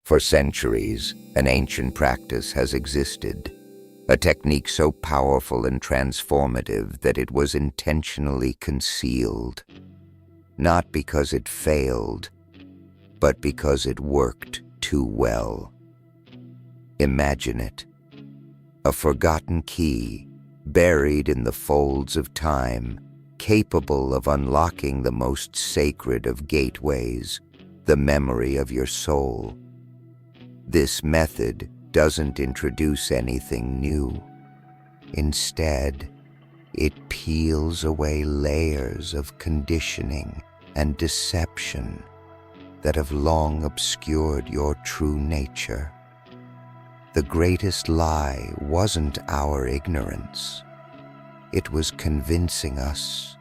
For centuries, an ancient practice has existed, a technique so powerful and transformative that it was intentionally concealed, not because it failed, but because it worked too well. Imagine it, a forgotten key, buried in the folds of time, capable of unlocking the most sacred of gateways, the memory of your soul. This method doesn't introduce anything new. Instead, it peels away layers of conditioning and deception that have long obscured your true nature. The greatest lie wasn't our ignorance. It was convincing us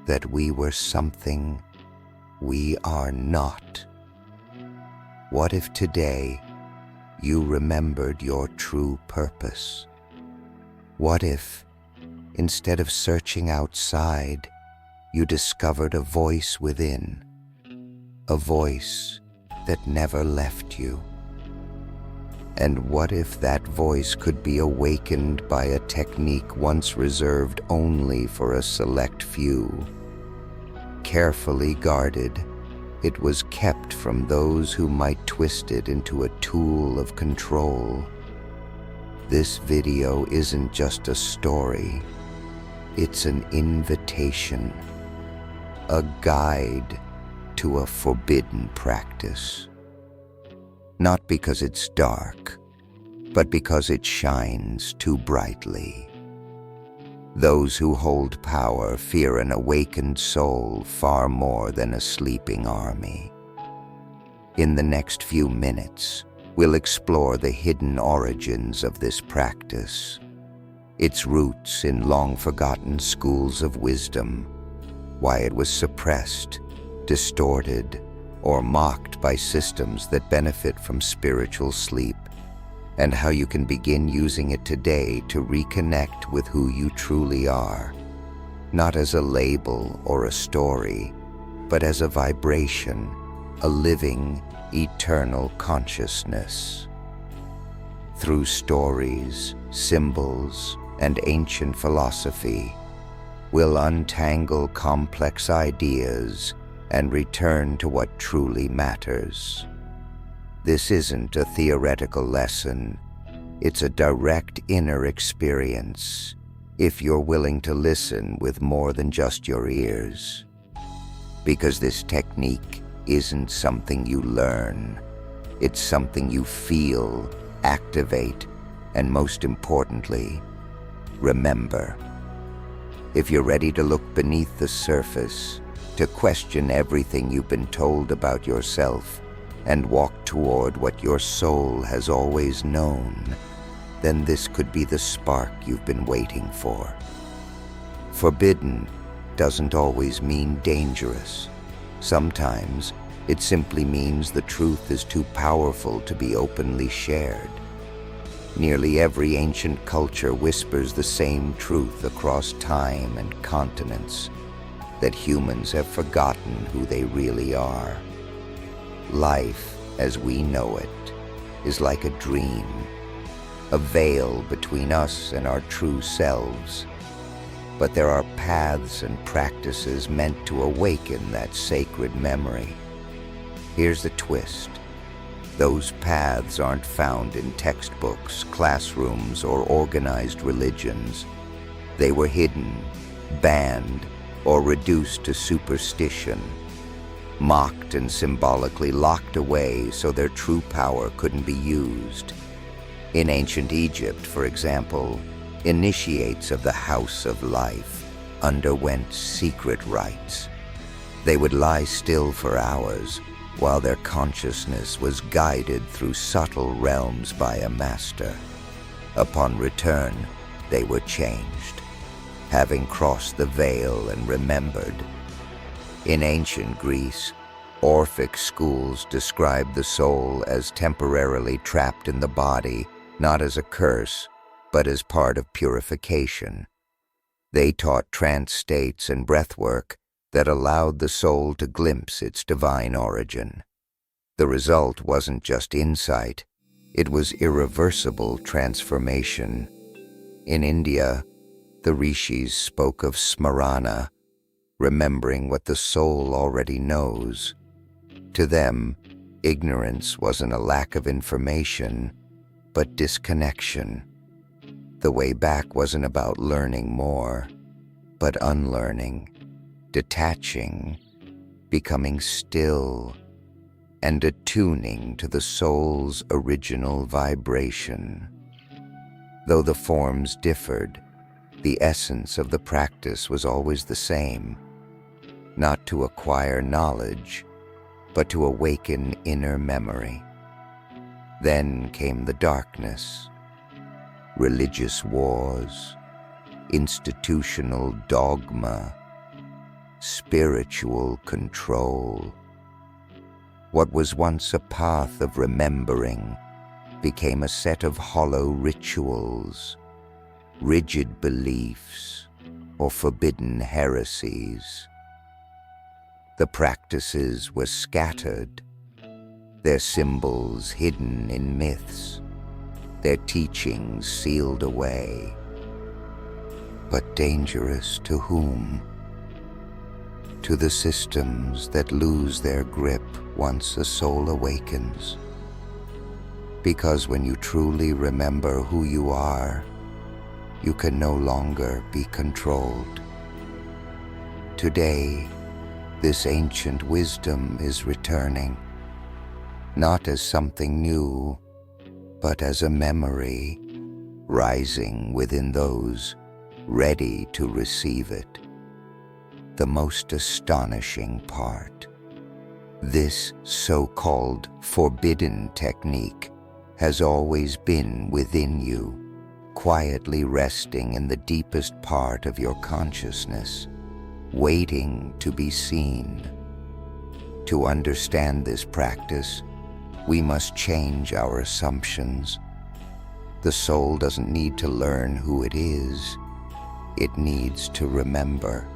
that we were something we are not. What if today you remembered your true purpose? What if, instead of searching outside, you discovered a voice within, a voice that never left you? And what if that voice could be awakened by a technique once reserved only for a select few? Carefully guarded, it was kept from those who might twist it into a tool of control. This video isn't just a story, it's an invitation, a guide to a forbidden practice. Not because it's dark, but because it shines too brightly. Those who hold power fear an awakened soul far more than a sleeping army. In the next few minutes, we'll explore the hidden origins of this practice, its roots in long-forgotten schools of wisdom, why it was suppressed, distorted, or mocked by systems that benefit from spiritual sleep, and how you can begin using it today to reconnect with who you truly are, not as a label or a story, but as a vibration, a living, eternal consciousness. Through stories, symbols, and ancient philosophy, we'll untangle complex ideas and return to what truly matters. This isn't a theoretical lesson, it's a direct inner experience, if you're willing to listen with more than just your ears. Because this technique isn't something you learn, it's something you feel, activate, and most importantly, remember. If you're ready to look beneath the surface, to question everything you've been told about yourself, and walk toward what your soul has always known, then this could be the spark you've been waiting for. Forbidden doesn't always mean dangerous. Sometimes it simply means the truth is too powerful to be openly shared. Nearly every ancient culture whispers the same truth across time and continents, that humans have forgotten who they really are. Life, as we know it, is like a dream, a veil between us and our true selves. But there are paths and practices meant to awaken that sacred memory. Here's the twist. Those paths aren't found in textbooks, classrooms, or organized religions. They were hidden, banned, or reduced to superstition, mocked and symbolically locked away so their true power couldn't be used. In ancient Egypt, for example, initiates of the House of Life underwent secret rites. They would lie still for hours while their consciousness was guided through subtle realms by a master. Upon return, they were changed, having crossed the veil and remembered. In ancient Greece, Orphic schools described the soul as temporarily trapped in the body, not as a curse, but as part of purification. They taught trance states and breathwork that allowed the soul to glimpse its divine origin. The result wasn't just insight, it was irreversible transformation. In India, the rishis spoke of smarana, remembering what the soul already knows. To them, ignorance wasn't a lack of information, but disconnection. The way back wasn't about learning more, but unlearning, detaching, becoming still, and attuning to the soul's original vibration. Though the forms differed, the essence of the practice was always the same, not to acquire knowledge, but to awaken inner memory. Then came the darkness, religious wars, institutional dogma, spiritual control. What was once a path of remembering became a set of hollow rituals, rigid beliefs, or forbidden heresies. The practices were scattered, their symbols hidden in myths, their teachings sealed away. But dangerous to whom? To the systems that lose their grip once a soul awakens. Because when you truly remember who you are, you can no longer be controlled. Today, this ancient wisdom is returning, not as something new, but as a memory rising within those ready to receive it. The most astonishing part: this so-called forbidden technique has always been within you, quietly resting in the deepest part of your consciousness, waiting to be seen. To understand this practice, we must change our assumptions. The soul doesn't need to learn who it is, it needs to remember.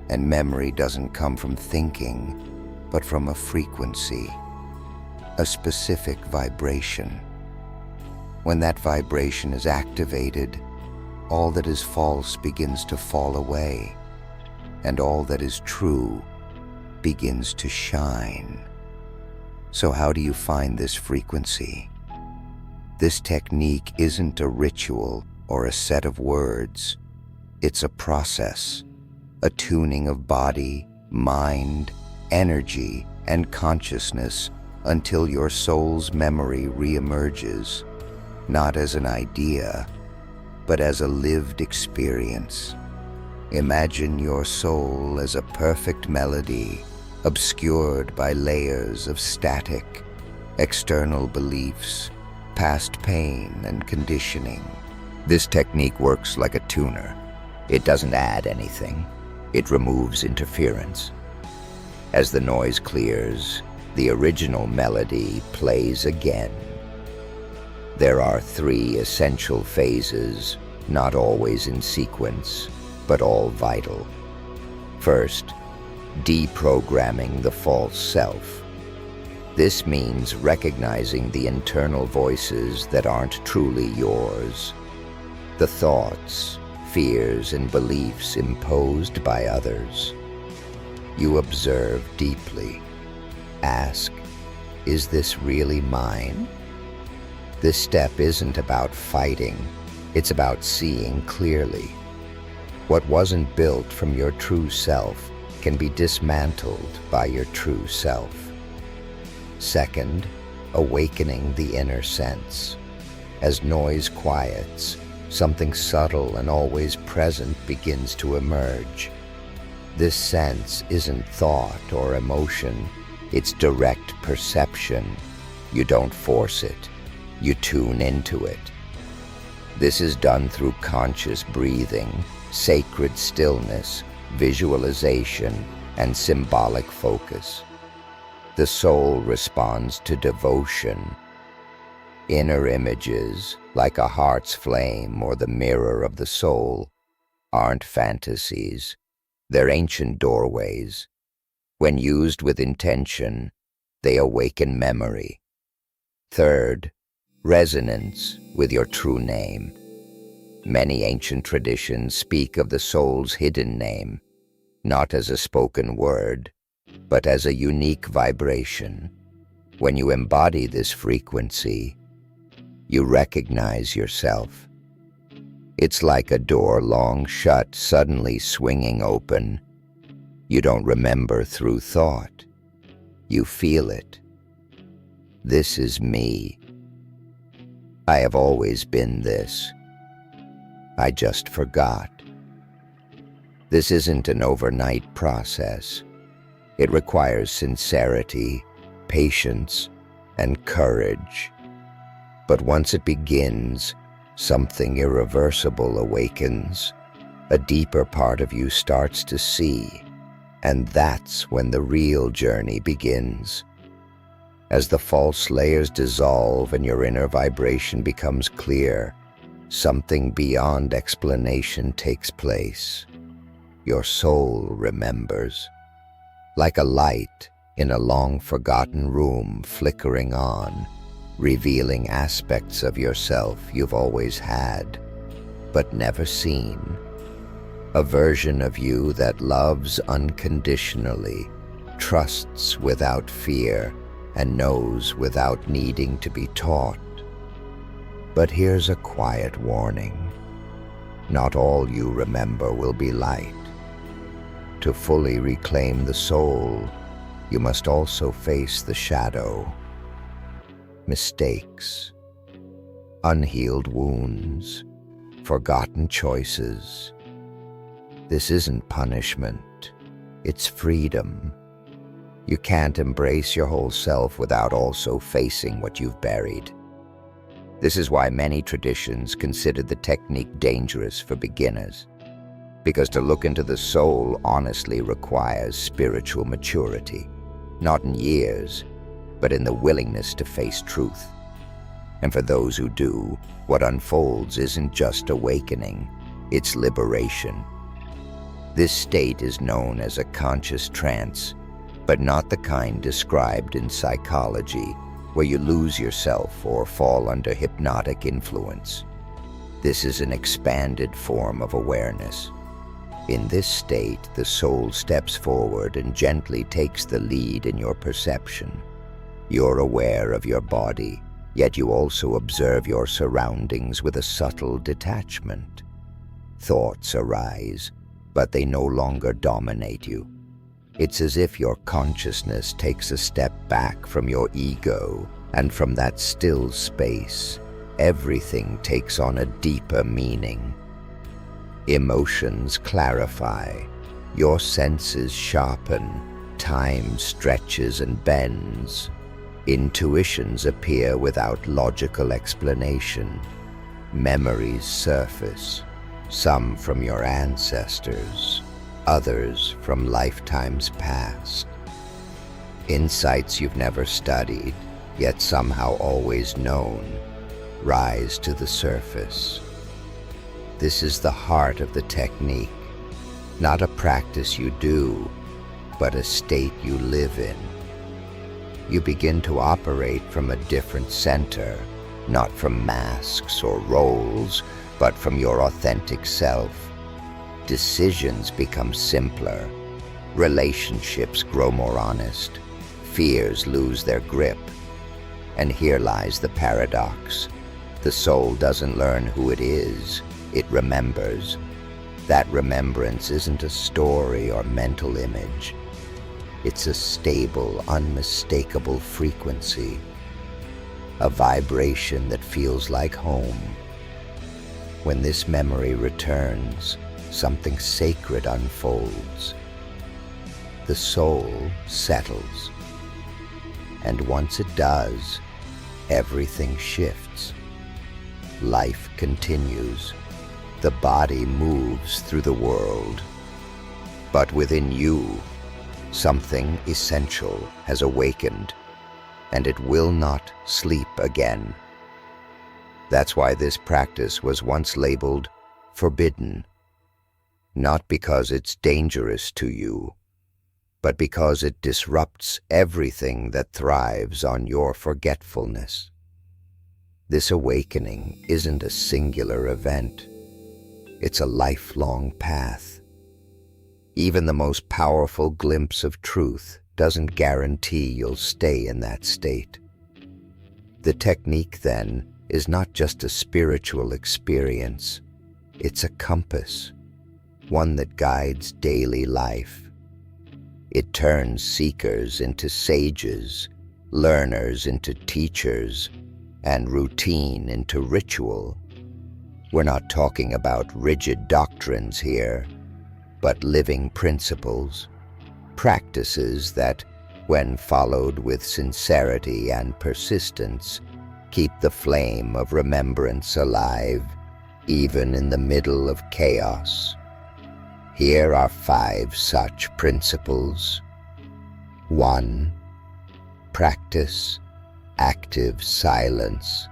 And memory doesn't come from thinking, but from a frequency, a specific vibration. When that vibration is activated, all that is false begins to fall away, and all that is true begins to shine. So how do you find this frequency? This technique isn't a ritual or a set of words. It's a process, a tuning of body, mind, energy, and consciousness until your soul's memory reemerges, not as an idea, but as a lived experience. Imagine your soul as a perfect melody, obscured by layers of static, external beliefs, past pain and conditioning. This technique works like a tuner. It doesn't add anything. It removes interference. As the noise clears, the original melody plays again. There are 3 essential phases, not always in sequence, but all vital. First, deprogramming the false self. This means recognizing the internal voices that aren't truly yours, the thoughts, fears, and beliefs imposed by others. You observe deeply. Ask, is this really mine? This step isn't about fighting, it's about seeing clearly. What wasn't built from your true self can be dismantled by your true self. Second, awakening the inner sense. As noise quiets, something subtle and always present begins to emerge. This sense isn't thought or emotion, it's direct perception. You don't force it, you tune into it. This is done through conscious breathing, sacred stillness, visualization, and symbolic focus. The soul responds to devotion. Inner images, like a heart's flame or the mirror of the soul, aren't fantasies. They're ancient doorways. When used with intention, they awaken memory. Third, resonance with your true name. Many ancient traditions speak of the soul's hidden name, not as a spoken word, but as a unique vibration. When you embody this frequency, you recognize yourself. It's like a door long shut suddenly swinging open. You don't remember through thought. You feel it. This is me. I have always been this. I just forgot. This isn't an overnight process. It requires sincerity, patience, and courage. But once it begins, something irreversible awakens. A deeper part of you starts to see, and that's when the real journey begins. As the false layers dissolve and your inner vibration becomes clear, something beyond explanation takes place. Your soul remembers, like a light in a long-forgotten room flickering on, revealing aspects of yourself you've always had, but never seen. A version of you that loves unconditionally, trusts without fear, and knows without needing to be taught. But here's a quiet warning. Not all you remember will be light. To fully reclaim the soul, you must also face the shadow. Mistakes, unhealed wounds, forgotten choices. This isn't punishment, it's freedom. You can't embrace your whole self without also facing what you've buried. This is why many traditions consider the technique dangerous for beginners, because to look into the soul honestly requires spiritual maturity, not in years, but in the willingness to face truth. And for those who do, what unfolds isn't just awakening, it's liberation. This state is known as a conscious trance, but not the kind described in psychology, where you lose yourself or fall under hypnotic influence. This is an expanded form of awareness. In this state, the soul steps forward and gently takes the lead in your perception. You're aware of your body, yet you also observe your surroundings with a subtle detachment. Thoughts arise, but they no longer dominate you. It's as if your consciousness takes a step back from your ego, and from that still space, everything takes on a deeper meaning. Emotions clarify, your senses sharpen, time stretches and bends. Intuitions appear without logical explanation. Memories surface, some from your ancestors, others from lifetimes past. Insights you've never studied, yet somehow always known, rise to the surface. This is the heart of the technique, not a practice you do, but a state you live in. You begin to operate from a different center, not from masks or roles, but from your authentic self. Decisions become simpler, relationships grow more honest, fears lose their grip. And here lies the paradox. The soul doesn't learn who it is, it remembers. That remembrance isn't a story or mental image. It's a stable, unmistakable frequency, a vibration that feels like home. When this memory returns, something sacred unfolds. The soul settles. And once it does, everything shifts. Life continues. The body moves through the world. But within you, something essential has awakened, and it will not sleep again. That's why this practice was once labeled forbidden, not because it's dangerous to you, but because it disrupts everything that thrives on your forgetfulness. This awakening isn't a singular event. It's a lifelong path. Even the most powerful glimpse of truth doesn't guarantee you'll stay in that state. The technique, then, is not just a spiritual experience. It's a compass, one that guides daily life. It turns seekers into sages, learners into teachers, and routine into ritual. We're not talking about rigid doctrines here, but living principles, practices that, when followed with sincerity and persistence, keep the flame of remembrance alive, even in the middle of chaos. Here are 5 such principles. 1. Practice active silence.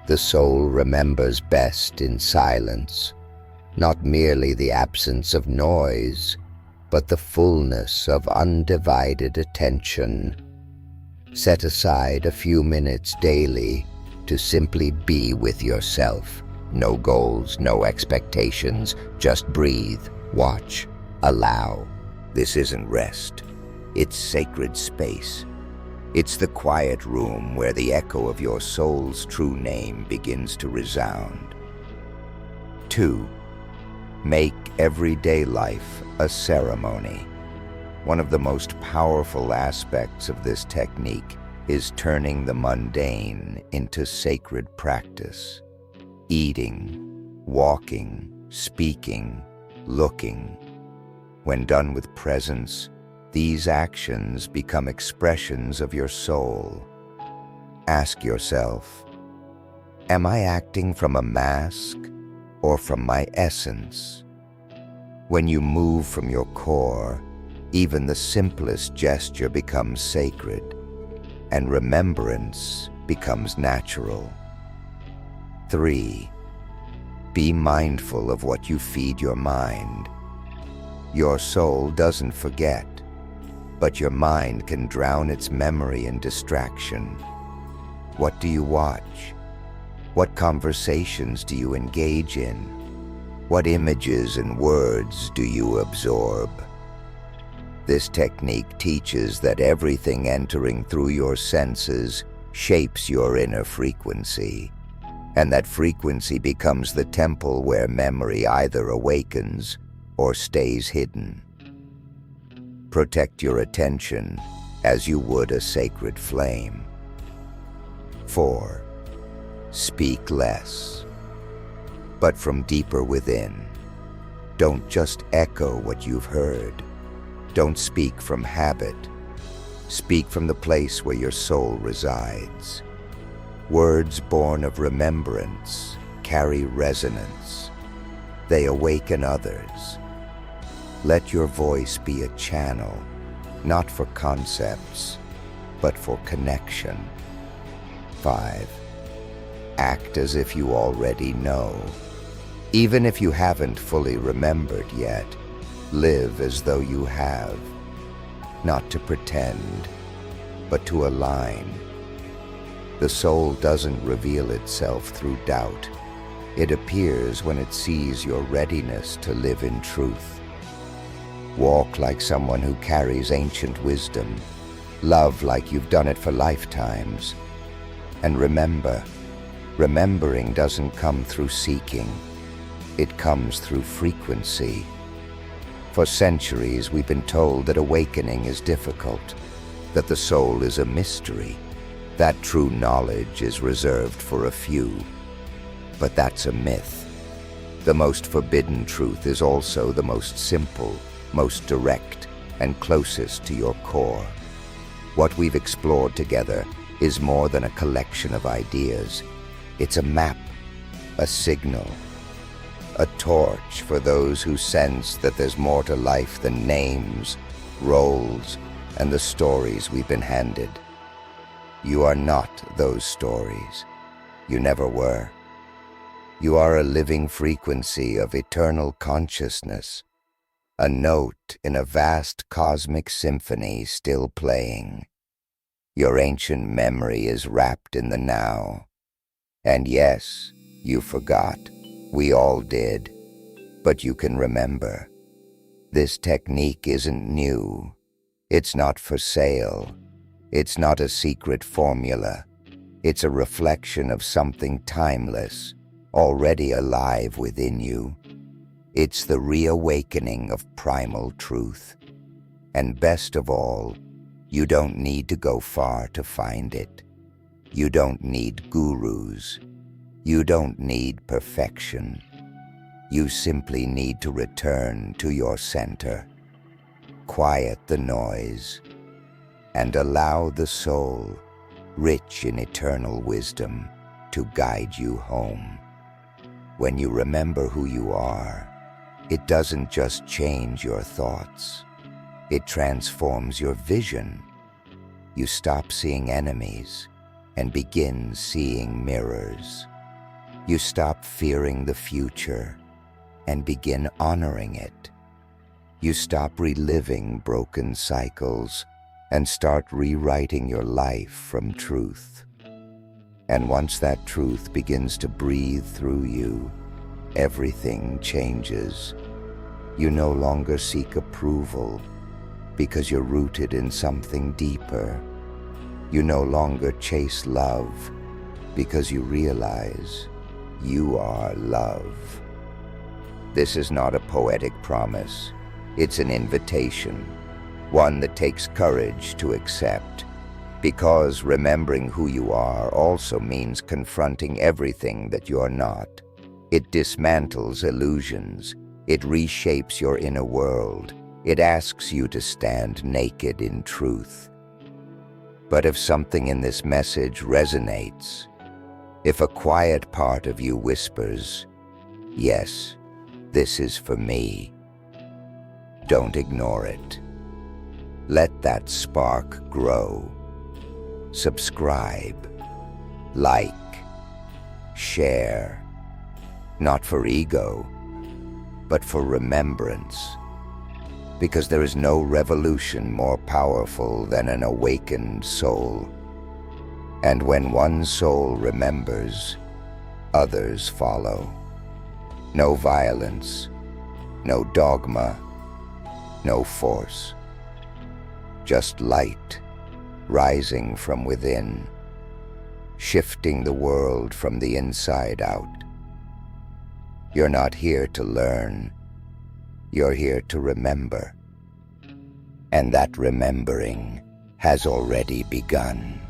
The soul remembers best in silence, not merely the absence of noise, but the fullness of undivided attention. Set aside a few minutes daily to simply be with yourself. No goals, no expectations, just breathe, watch, allow. This isn't rest. It's sacred space. It's the quiet room where the echo of your soul's true name begins to resound. 2. Make everyday life a ceremony. One of the most powerful aspects of this technique is turning the mundane into sacred practice. Eating, walking, speaking, looking. When done with presence, these actions become expressions of your soul. Ask yourself, am I acting from a mask or from my essence? When you move from your core, even the simplest gesture becomes sacred, and remembrance becomes natural. 3. Be mindful of what you feed your mind. Your soul doesn't forget, but your mind can drown its memory in distraction. What do you watch? What conversations do you engage in? What images and words do you absorb? This technique teaches that everything entering through your senses shapes your inner frequency, and that frequency becomes the temple where memory either awakens or stays hidden. Protect your attention as you would a sacred flame. 4. Speak less, but from deeper within. Don't just echo what you've heard. Don't speak from habit. Speak from the place where your soul resides. Words born of remembrance carry resonance. They awaken others. Let your voice be a channel, not for concepts, but for connection. 5. Act as if you already know. Even if you haven't fully remembered yet, live as though you have. Not to pretend, but to align. The soul doesn't reveal itself through doubt. It appears when it sees your readiness to live in truth. Walk like someone who carries ancient wisdom. Love like you've done it for lifetimes. And remember, remembering doesn't come through seeking. It comes through frequency. For centuries, we've been told that awakening is difficult, that the soul is a mystery, that true knowledge is reserved for a few. But that's a myth. The most forbidden truth is also the most simple, most direct, and closest to your core. What we've explored together is more than a collection of ideas. It's a map, a signal, a torch for those who sense that there's more to life than names, roles, and the stories we've been handed. You are not those stories. You never were. You are a living frequency of eternal consciousness, a note in a vast cosmic symphony still playing. Your ancient memory is wrapped in the now. And yes, you forgot. We all did. But you can remember. This technique isn't new. It's not for sale. It's not a secret formula. It's a reflection of something timeless, already alive within you. It's the reawakening of primal truth. And best of all, you don't need to go far to find it. You don't need gurus. You don't need perfection. You simply need to return to your center, quiet the noise, and allow the soul, rich in eternal wisdom, to guide you home. When you remember who you are, it doesn't just change your thoughts. It transforms your vision. You stop seeing enemies and begin seeing mirrors. You stop fearing the future and begin honoring it. You stop reliving broken cycles and start rewriting your life from truth. And once that truth begins to breathe through you, everything changes. You no longer seek approval because you're rooted in something deeper. You no longer chase love because you realize you are love. This is not a poetic promise. It's an invitation, one that takes courage to accept, because remembering who you are also means confronting everything that you're not. It dismantles illusions. It reshapes your inner world. It asks you to stand naked in truth. But if something in this message resonates, if a quiet part of you whispers, "Yes, this is for me," don't ignore it. Let that spark grow. Subscribe, like, share, not for ego, but for remembrance. Because there is no revolution more powerful than an awakened soul. And when one soul remembers, others follow. No violence, no dogma, no force. Just light rising from within, shifting the world from the inside out. You're not here to learn. You're here to remember. And that remembering has already begun.